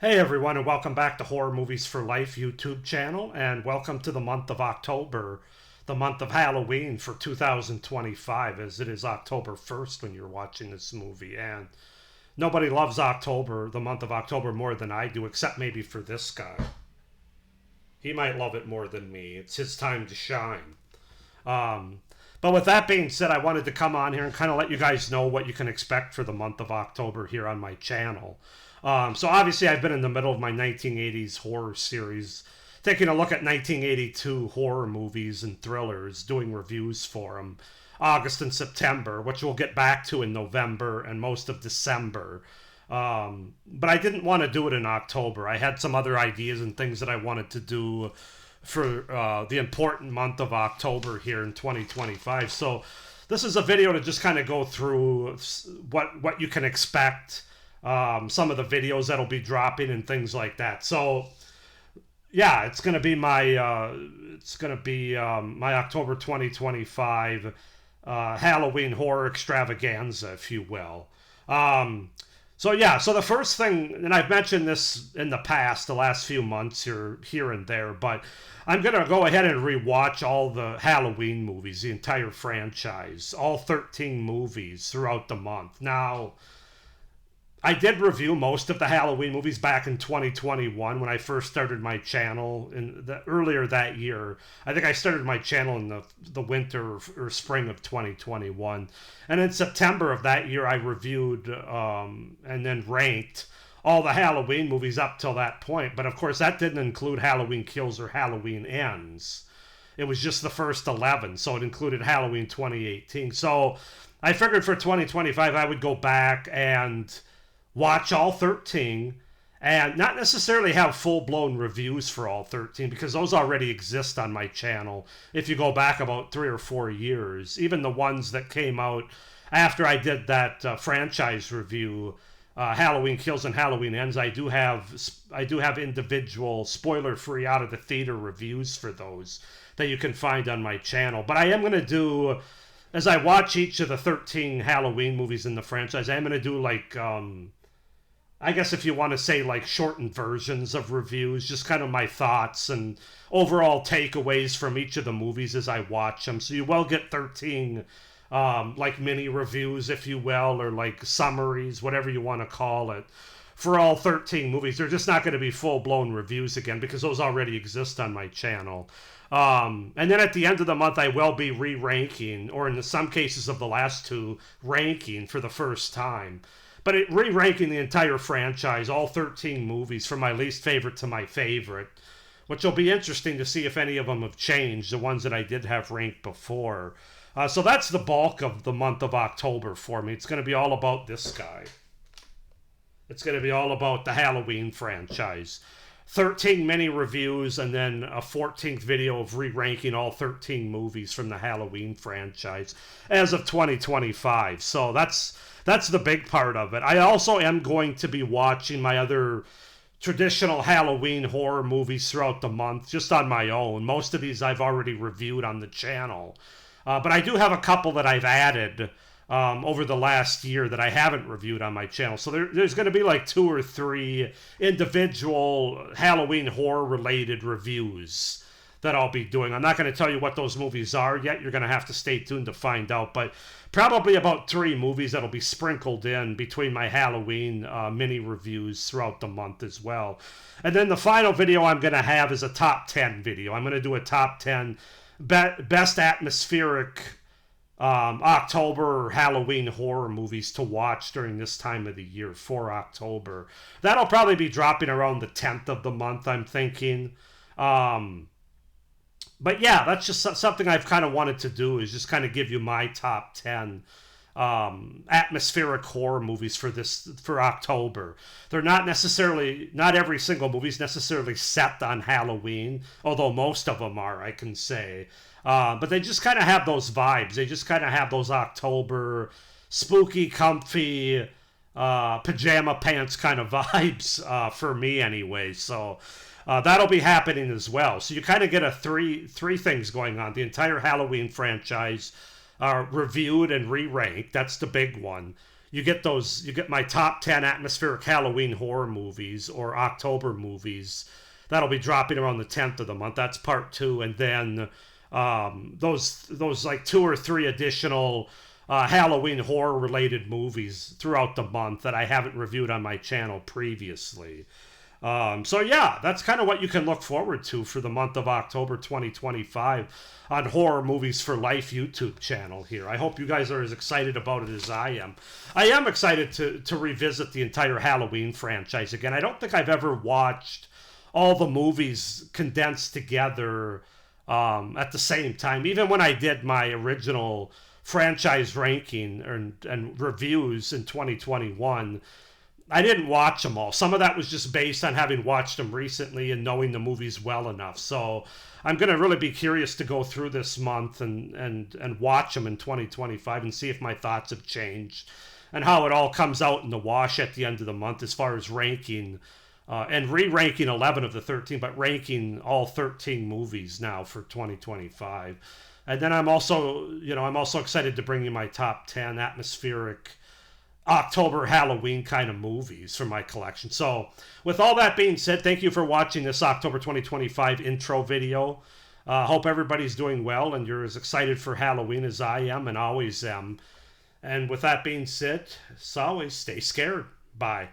Hey everyone, and welcome back to Horror Movies for Life YouTube channel, and welcome to the month of October, the month of Halloween for 2025, as it is October 1st when you're watching this movie. And nobody loves October, the month of October, more than I do, except maybe for this guy. He might love it more than me. It's his time to shine. Um, but with that being said, I wanted to come on here and kind of let you guys know what you can expect for the month of October here on my channel. So obviously I've been in the middle of my 1980s horror series, taking a look at 1982 horror movies and thrillers, doing reviews for them, August and September, which we'll get back to in November and most of December. But I didn't want to do it in October. I had some other ideas and things that I wanted to do for the important month of October here in 2025. So this is a video to just kind of go through what you can expect, some of the videos that'll be dropping and things like that. So yeah, it's gonna be my my October 2025 Halloween horror extravaganza, if you will. So yeah, so the first thing, and I've mentioned this in the past, the last few months here and there, but I'm gonna go ahead and rewatch all the Halloween movies, the entire franchise, all 13 movies throughout the month. Now, I did review most of the Halloween movies back in 2021 when I first started my channel earlier that year. I think I started my channel in the winter or spring of 2021. And in September of that year, I reviewed and then ranked all the Halloween movies up till that point. But of course, that didn't include Halloween Kills or Halloween Ends. It was just the first 11, so it included Halloween 2018. So I figured for 2025, I would go back and watch all 13 and not necessarily have full-blown reviews for all 13 because those already exist on my channel if you go back about 3 or 4 years. Even the ones that came out after I did that franchise review, Halloween Kills and Halloween Ends, I do have individual spoiler-free out of the theater reviews for those that you can find on my channel. But I am going to do, as I watch each of the 13 Halloween movies in the franchise, I'm going to do like I guess if you want to say like shortened versions of reviews, just kind of my thoughts and overall takeaways from each of the movies as I watch them. So you will get 13 like mini reviews, if you will, or like summaries, whatever you want to call it, for all 13 movies. They're just not going to be full-blown reviews again because those already exist on my channel. And then at the end of the month, I will be re-ranking, or in some cases of the last two, ranking for the first time. But re-ranking the entire franchise, all 13 movies, from my least favorite to my favorite, which will be interesting to see if any of them have changed, the ones that I did have ranked before. So that's the bulk of the month of October for me. It's going to be all about this guy. It's going to be all about the Halloween franchise. 13 mini reviews and then a 14th video of re-ranking all 13 movies from the Halloween franchise as of 2025. So that's the big part of it. I also am going to be watching my other traditional Halloween horror movies throughout the month, just on my own. Most of these I've already reviewed on the channel. But I do have a couple that I've added over the last year that I haven't reviewed on my channel. So there's going to be like 2 or 3 individual Halloween horror-related reviews that I'll be doing. I'm not going to tell you what those movies are yet. You're going to have to stay tuned to find out. But probably about 3 movies that'll be sprinkled in between my Halloween mini reviews throughout the month as well. And then the final video I'm going to have is a top 10 video. I'm going to do a top 10 best atmospheric October or Halloween horror movies to watch during this time of the year for October. That'll probably be dropping around the 10th of the month, I'm thinking. But yeah, that's just something I've kind of wanted to do, is just kind of give you my top 10 atmospheric horror movies for October. They're not every single movie is necessarily set on Halloween, although most of them are, I can say. But they just kind of have those vibes. They just kind of have those October spooky, comfy, pajama pants kind of vibes for me anyway. So that'll be happening as well. So you kind of get three things going on. The entire Halloween franchise reviewed and re-ranked. That's the big one. you get my top 10 atmospheric Halloween horror movies or October movies. That'll be dropping around the 10th of the month. That's part 2. And then those like 2 or 3 additional Halloween horror related movies throughout the month that I haven't reviewed on my channel previously. So yeah, that's kind of what you can look forward to for the month of October 2025 on Horror Movies for Life YouTube channel here. I hope you guys are as excited about it as I am. I am excited to revisit the entire Halloween franchise again. I don't think I've ever watched all the movies condensed together at the same time. Even when I did my original franchise ranking and reviews in 2021, I didn't watch them all. Some of that was just based on having watched them recently and knowing the movies well enough. So I'm going to really be curious to go through this month and watch them in 2025 and see if my thoughts have changed and how it all comes out in the wash at the end of the month as far as ranking and re-ranking 11 of the 13, but ranking all 13 movies now for 2025. And then I'm also excited to bring you my top 10 atmospheric October Halloween kind of movies from my collection. So with all that being said, thank you for watching this October 2025 intro video. Hope everybody's doing well and you're as excited for Halloween as I am and always am. And with that being said, as always, stay scared. Bye.